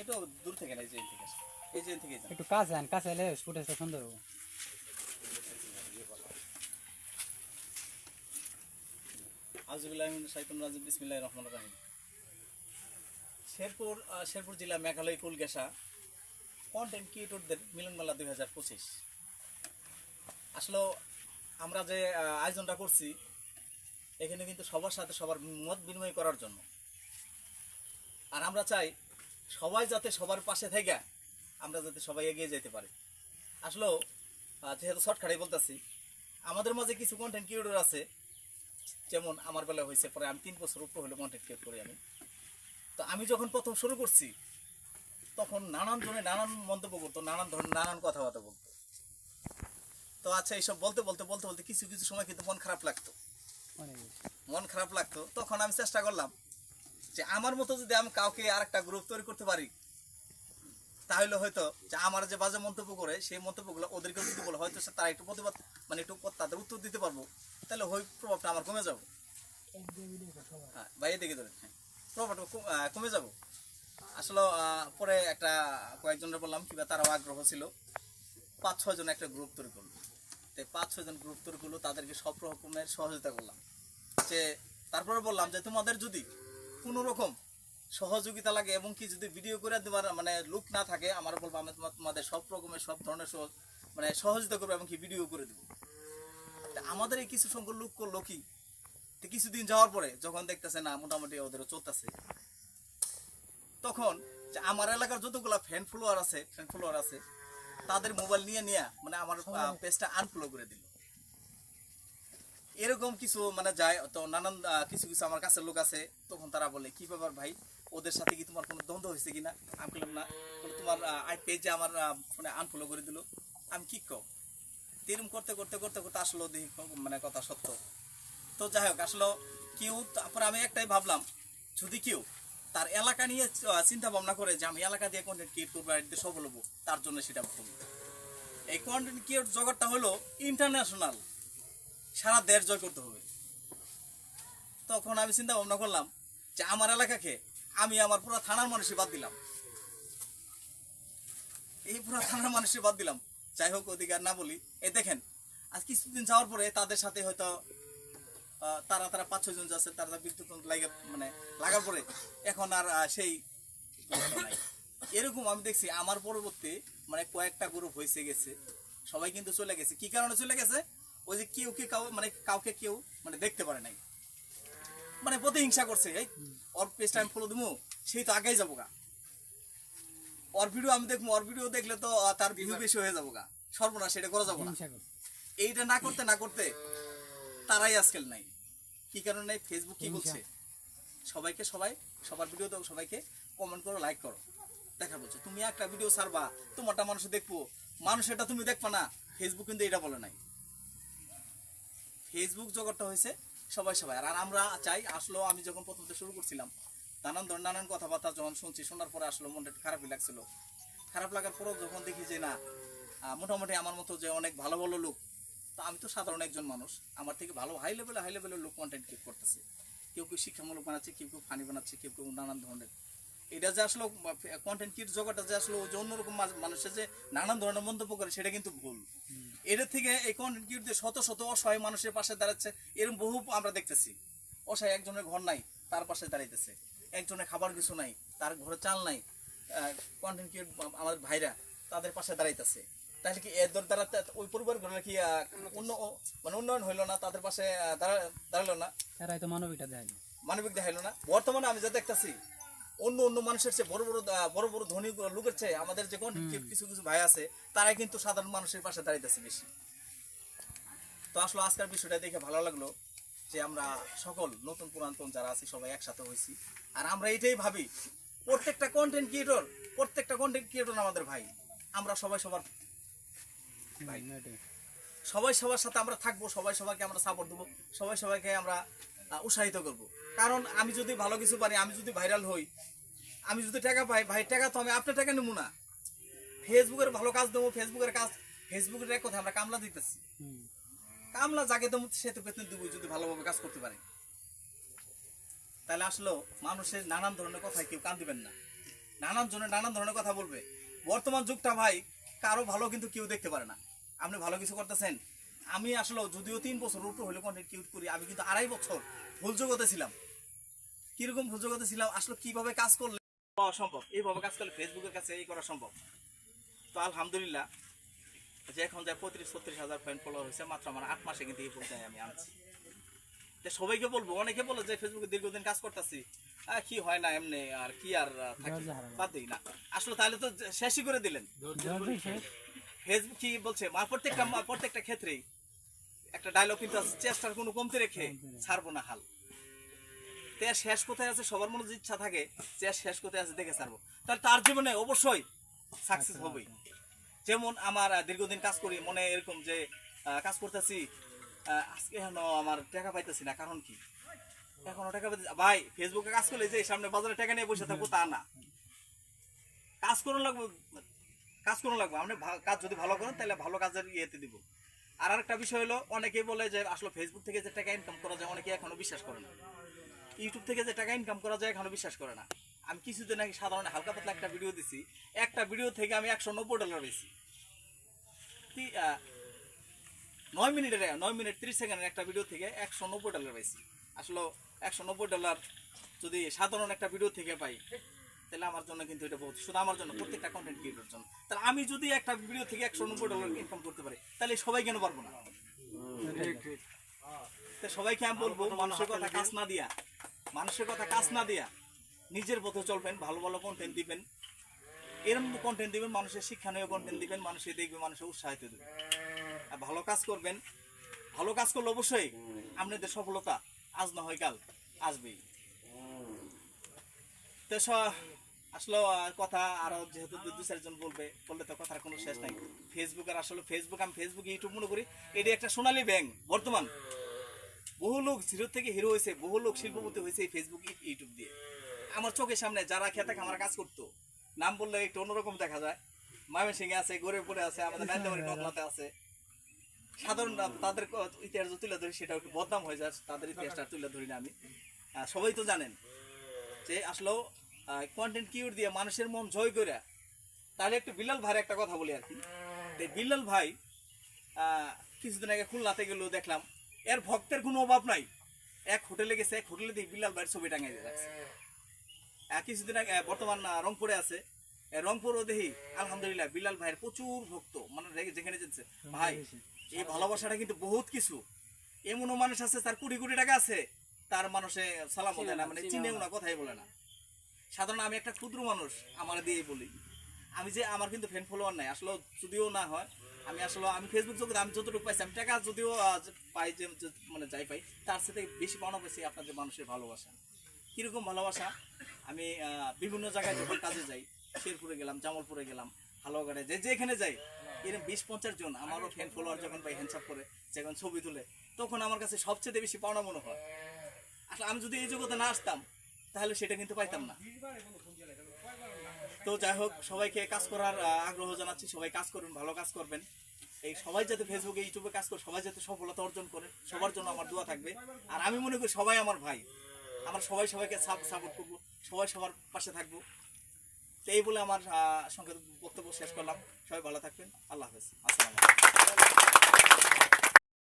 একটু দূর থেকে না, এই যে থেকে এই যে থেকে একটু কাছে আন, কাছে এলে ফুটেজটা সুন্দর হবে। আউযুবিল্লাহি মিনাশ শাইতানির রাজিম, বিসমিল্লাহির রহমানির রহিম। শেরপুর জেলা মেঘালয় কুলগেসা কন্টেন্ট ক্রিয়েটরদের মিলনমেলা 2025। আসলে আমরা যে আয়োজনটা করছি এখানে কিন্তু সবার সাথে সবার মত বিনিময় করার জন্য, আর আমরা চাই সবাই যাতে সবার পাশে থেকে আমরা যাতে সবাই এগিয়ে যেতে পারি। আসলেও যেহেতু শর্টকাটে বলতেছি, আমাদের মাঝে কিছু কন্টেন্ট ক্রিয়েটর আছে, যেমন আমার বেলা হয়েছে, পরে আমি 3 বছর উপর হলো কন্টেন্ট ক্রিয়েট করি আমি। তো আমি যখন প্রথম শুরু করছি তখন নানান জনে নানান মন্তব্য করতো, নানান ধরনের নানান কথাবার্তা বলতো। তো আচ্ছা, এইসব বলতে বলতে বলতে বলতে কিছু কিছু সময় কিন্তু মন খারাপ লাগতো। তখন আমি চেষ্টা করলাম যে আমার মতো যদি আমি কাউকে আরেকটা গ্রুপ তৈরি করতে পারি, তাহলে হয়তো যে আমার যে বাজে মন্তব্য করে সেই মন্তব্যগুলো ওদেরকে যদি বলে হয়তো তারা একটু প্রতিবাদ, মানে একটু তাদের উত্তর দিতে পারবো, তাহলে ওই প্রভাবটা আমার কমে যাবো। হ্যাঁ ভাই, এদিকে ধরেন, হ্যাঁ, প্রভাবটা কমে যাবো। আসলে পরে একটা কয়েকজনের বললাম, কিংবা তারাও আগ্রহ ছিল, 5-6 জন একটা গ্রুপ তৈরি করলো। তাই 5-6 জন গ্রুপ তৈরি করলো, তাদেরকে সব রকমের সহযোগিতা করলাম। যে তারপরে বললাম যে তোমাদের যদি কোনো রকম সহযোগিতা লাগে এবং কি যদি ভিডিও করে দেওয়ার মানে লুক না থাকে, আমার বলবো আমি তোমাদের সব রকমের সব ধরনের মানে সহযোগিতা করবো এবং কি ভিডিও করে দেবো। আমাদের এই কিছু সংখ্যক লোক করলো কি, কিছুদিন যাওয়ার পরে যখন দেখতেছে না মোটামুটি ওদেরও চলতেছে, তখন যে আমার এলাকার যতগুলা ফ্যান ফলোয়ার আছে তাদের মোবাইল নিয়ে মানে আমার পেজটা আনফলো করে দিল। এরকম কিছু মানে যায় তো নানান কিছু কিছু আমার কাছের লোক আছে, তখন তারা বলে কি ব্যাপার ভাই, ওদের সাথে কি তোমার কোনো দ্বন্দ্ব হয়েছে কিনা? আমি বললাম না, তোমার পেজে আমার মানে আনফলো করে দিল। আমি কি কও, এরকম করতে করতে করতে করতে আসলো দেখি মানে কথা সত্য। তো যাই হোক, আসলে কেউ, তারপরে আমি একটাই ভাবলাম, যদি কেউ তার এলাকা নিয়ে চিন্তা ভাবনা করে যে আমি এলাকা দিয়ে কন্টেন্ট ক্রিয়েট করবো আর এতে সফল হবো, তার জন্য সেটা ভুল। এই কন্টেন্ট ক্রিয়েট জগৎটা হলো ইন্টারন্যাশনাল, সারা দেশ জয় করতে হবে। তখন আমি চিন্তা ভাবনা করলাম যে আমার এলাকাকে আমি আমার পুরো থানার মানুষই বাদ দিলাম, এই পুরো থানার মানুষই বাদ দিলাম। যাই হোক, অধিকার না বলি। এই দেখেন, আজ কিছুদিন যাওয়ার পরে তাদের সাথে হয়তো তারা 5-6 জন যাচ্ছে, তারা বিদ্যুৎ মানে লাগার পরে এখন আর সেই নাই। এরকম আমি দেখছি আমার পরবর্তী মানে কয়েকটা গ্রুপ হয়েছে গেছে, সবাই কিন্তু চলে গেছে। কি কারণে চলে গেছে? ওই যে কেউ মানে কাউকে কেউ মানে দেখতে পারে নাই, মানে প্রতিহিংসা করছে, এই ওর পেজটা আমি ফলো দেবো, সেই তো আগেই যাবো গা, ওর ভিডিও আমি দেখবো, ওর ভিডিও দেখলে তো তার ভিউ বেশি হয়ে যাবো গা, সর্বনাশ, সেটা করা যাবো না। এইটা না করতে তারাই আজকাল নাই। কি কারণে নাই? ফেসবুক কি বলছে, সবাইকে সবার ভিডিও দাও, সবাইকে কমেন্ট করো, লাইক করো, দেখা বলছে। তুমি একটা ভিডিও ছাড়বা, তোমারটা মানুষ দেখবো, মানুষেরটা তুমি দেখবা না। ফেসবুক কিন্তু এটা বলে নাই। ফেসবুক জগৎটা হয়েছে সবাই। আর আমরা চাই, আসলে আমি যখন প্রথম শুরু করছিলাম, নানান কথাবার্তা যখন শোনার পরে আসলে মনটা খারাপই লাগছিল। খারাপ লাগার পরেও যখন দেখি যে না, মোটামুটি আমার মতো যে অনেক ভালো ভালো লোক, তো আমি তো সাধারণ একজন মানুষ, আমার থেকে ভালো হাই লেভেলের লোক কন্টেন্ট ক্রিয়েট করতেছে। কেউ শিক্ষামূলক বানাচ্ছে, কেউ ফানি বানাচ্ছে, কেউ নানান ধরনের। এটা যে আসলে কন্টেন্ট ক্রিয়েট জগৎটা যে আসলে যে অন্যরকম মানুষের যে নানান ধরনের মন্তব্য করে, সেটা কিন্তু ভুল। এটার থেকে এই কন্টেন্ট ক্রিয়েট দিয়ে শত শত অসহায় মানুষের পাশে দাঁড়াচ্ছে, এরকম বহু আমরা দেখতেছি। অসহায় একজনের ঘর নাই, তার পাশে দাঁড়াইতেছে। একজনের খাবার কিছু নাই, তার ঘরে চাল নাই, কন্টেন্ট ক্রিয়েট আমাদের ভাইরা তাদের পাশে দাঁড়াইতেছে। তাহলে কি এদের দ্বারা ওই পরিবার ঘরে কি মানে উন্নয়ন হইলো না? তাদের পাশে দাঁড়ালো না, তারাই তো মানবিক দেখাইলো না। বর্তমানে আমি যা দেখতেছি, অন্য মানুষের চেয়ে বড় বড় ধনী লোকের চেয়ে আমাদের যে কিছু কিছু ভাই আছে, তারাই কিন্তু সাধারণ মানুষের পাশে দাঁড়াইতেছে বেশি। তো আসলে আজকের বিষয়টা দেখে ভালো লাগলো যে আমরা সকল নতুন পুরাতন যারা আছি সবাই একসাথে হয়েছি। আর আমরা এটাই ভাবি, প্রত্যেকটা কন্টেন্ট ক্রিয়েটর আমাদের ভাই। আমরা সবাই সবার ভাই, সবাই সবার সাথে আমরা থাকবো, সবাই সবাইকে আমরা সাপোর্ট দেবো, সবাই সবাইকে আমরা উৎসাহিত করব। কারণ আমি যদি ভালো কিছু পারি, আমি যদি ভাইরাল হই, আমি যদি টাকা পাই, ভাই টাকা তো আমি আপনার টাকা নেবো না, ফেসবুকের ভালো কাজ দেবো। ফেসবুকের এক কথা আমরা কামলা দিতেছি, কামলা যাকে দেবো সে তো বেতন দেবো যদি ভালোভাবে কাজ করতে পারে। তাহলে আসলে মানুষের নানান ধরনের কথায় কেউ কান দিবেন না, নানান জনে নানান ধরনের কথা বলবে। বর্তমান যুগটা ভাই কারো ভালো কিন্তু কেউ দেখতে পারে না। আপনি ভালো কিছু করতেছেন, আমি আসলে যদিও 3 বছর উপরে হলে কন্টেন্ট ক্রিয়েট করি, আমি কিন্তু 2.5 বছর ভুল জগতে ছিলাম। কিরকম ভুল জগতে ছিলাম, আসলে কিভাবে কাজ করলে পাওয়া সম্ভব, এইভাবে কাজ করলে ফেসবুকের কাছে এই করা সম্ভব। তো আলহামদুলিল্লাহ যে এখন যায় 35-36 হাজার ফ্যান ফলোয়ার হয়েছে মাত্র আমার 8 মাসে, কিন্তু এই পর্যায়ে আমি আনছি। তো সবাইকে বলবো, অনেকে বলে যে ফেসবুকে দীর্ঘদিন কাজ করতেছি, কি হয় না এমনি আর কি আর থাকি, বাদ দিই না। আসলে তাহলে তো শেষই করে দিলেন। ফেসবুক কি বলছে, প্রত্যেকটা ক্ষেত্রেই একটা ডায়লগ কিন্তু আছে, চেষ্টার কোনো কমতি রেখে ছাড়বো না হাল। তে শেষ কোথায় আছে সবার মনে যে ইচ্ছা থাকে, যে শেষ কোথায় আছে দেখে ছাড়বো, তাহলে তার জীবনে অবশ্যই সাকসেস হবেই। যেমন আমার দীর্ঘদিন কাজ করি, মনে এরকম যে কাজ করতেছি, আজকে কেন আমার টাকা পাইতেছি না, কারণ কি এখনো টাকা পাইতেছি। ভাই ফেসবুকে কাজ করলে যে সামনে বাজারে টাকা নিয়ে বসে থাকবো তা না, কাজ করুন লাগবো, কাজ করুন লাগবো। আপনি কাজ যদি ভালো করেন তাহলে ভালো কাজের ইয়েতে দিব। আর একটা বিষয় হলো, অনেকেই বলে যে আসলে ফেসবুক থেকে যে টাকা ইনকাম করা যায়, অনেকে এখনো বিশ্বাস করে না। ইউটিউব থেকে যে টাকা ইনকাম করা যায় এখনো বিশ্বাস করে না। আমি কিছুদিন আগে সাধারণ হালকা পাতলা একটা ভিডিও দিছি, একটা ভিডিও থেকে আমি $190 পেয়েছি। 9 মিনিট 30 সেকেন্ডের একটা ভিডিও থেকে $190 পাইছি। আসলে $190 যদি সাধারণ একটা ভিডিও থেকে পাই, তাহলে আমার জন্য কিন্তু এটা বহুত, শুধু আমার জন্য, প্রত্যেকটা কন্টেন্ট ক্রিয়েটরের জন্য। তাহলে আমি যদি একটা ভিডিও থেকে $190 ইনকাম করতে পারি, তাহলে সবাই কেন পারবো না? তো সবাইকে আমি বলবো, মানুষের কথা কাজ না দিয়া নিজের পথে চলবেন, ভালো ভালো কন্টেন্ট দিবেন, এরকম কন্টেন্ট দিবেন, মানুষের শিক্ষণীয় কন্টেন্ট দিবেন, মানুষে দেখবে, মানুষের উৎসাহিত দেবে। আর ভালো কাজ করবেন, ভালো কাজ করলে অবশ্যই আপনাদের সফলতা আজ না হয় কাল আসবেই। তো আসলে কথা আরো যেহেতু 2-4 জন বললে তো কথার কোনো শেষ নাই। ফেসবুক আর আসলে আমি ফেসবুক ইউটিউব মনে করি এটি একটা সোনালী ব্যাংক। বর্তমান বহু লোক জিরো থেকে হিরো হয়েছে, বহু লোক শিল্পপতি হয়েছে এই ফেসবুক ইউটিউব দিয়ে। আমার চোখের সামনে যারা খেতে খামার কাজ করতো, নাম বললে একটু অন্যরকম দেখা যায়, ময়মনসিংহে আছে, গড়েপুরে আছে, আমাদের নাইন্দাবাড়ি নকলাতে আছে, সাধারণ তাদের ইতিহাস তুলে ধরি সেটা একটু বদনাম হয়ে যায়, তাদের ইতিহাসটা তুলে ধরি না আমি। সবাই তো জানেন যে আসলে কন্টেন্ট ক্রিয়েট দিয়ে মানুষের মন জয় করে। তাহলে একটু বিল্লাল ভাইয়ের একটা কথা বলি আর কি। বিল্লাল ভাই কিছুদিন আগে খুলনাতে গেলেও দেখলাম, এর ভক্তের কোনো অভাব নাই। এক হোটেলে গেছে, এক হোটেলে দিয়ে বিল্লাল ভাইয়ের ছবি টাঙিয়ে দিয়ে রাখছে। কিছুদিন আগে বর্তমান রংপুরে আছে, রংপুরও দেখি আলহামদুলিল্লাহ বিল্লাল ভাইয়ের প্রচুর ভক্ত, মানে যেখানে যেতে ভাই এই ভালোবাসাটা কিন্তু বহুত কিছু। এমনও মানুষ আছে তার কোটি কোটি টাকা আছে, তার মানুষে সালাম দেয় না, মানে চিনেও না, কথাই বলে না। সাধারণ আমি একটা ক্ষুদ্র মানুষ, আমার দিয়ে বলি, আমি যে আমার কিন্তু ফ্যান ফলোয়ার নাই আসলে, যদিও না হয় আমি ফেসবুক জগতে আমি যতটুকু পাইছি, আমি টাকা যদিও পাই, যে মানে যাই পাই তার সাথে বেশি পাওনা পাইছি আপনাদের মানুষের ভালোবাসা। কিরকম ভালোবাসা, আমি বিভিন্ন জায়গায় যখন কাজে যাই, শেরপুরে গেলাম, জামালপুরে গেলাম, হালুয়াঘাটে যেখানে যাই, এরকম 20-50 জন আমারও ফ্যান ফলোয়ার যখন পাই, হ্যান্ডসাপ করে যখন ছবি তুলে, তখন আমার কাছে সবচেয়ে বেশি পাওনা মনে হয়। আসলে আমি যদি এই জগতে না আসতাম তাহলে সেটা কিন্তু পাইতাম না। তো যাই হোক, সবাইকে কাজ করার আগ্রহ জানাচ্ছি, সবাই কাজ করবেন, ভালো কাজ করবেন। এই সবাই যাতে ফেসবুকে ইউটিউবে কাজ করে সবাই যাতে সফলতা অর্জন করে, সবার জন্য আমার দোয়া থাকবে। আর আমি মনে করি সবাই আমার ভাই, আমরা সবাই সবাইকে সাপোর্ট করবো, সবাই সবার পাশে থাকবো। তো এই বলে আমার সঙ্গে বক্তব্য শেষ করলাম। সবাই ভালো থাকবেন, আল্লাহ হাফেজ, আসসালামু আলাইকুম।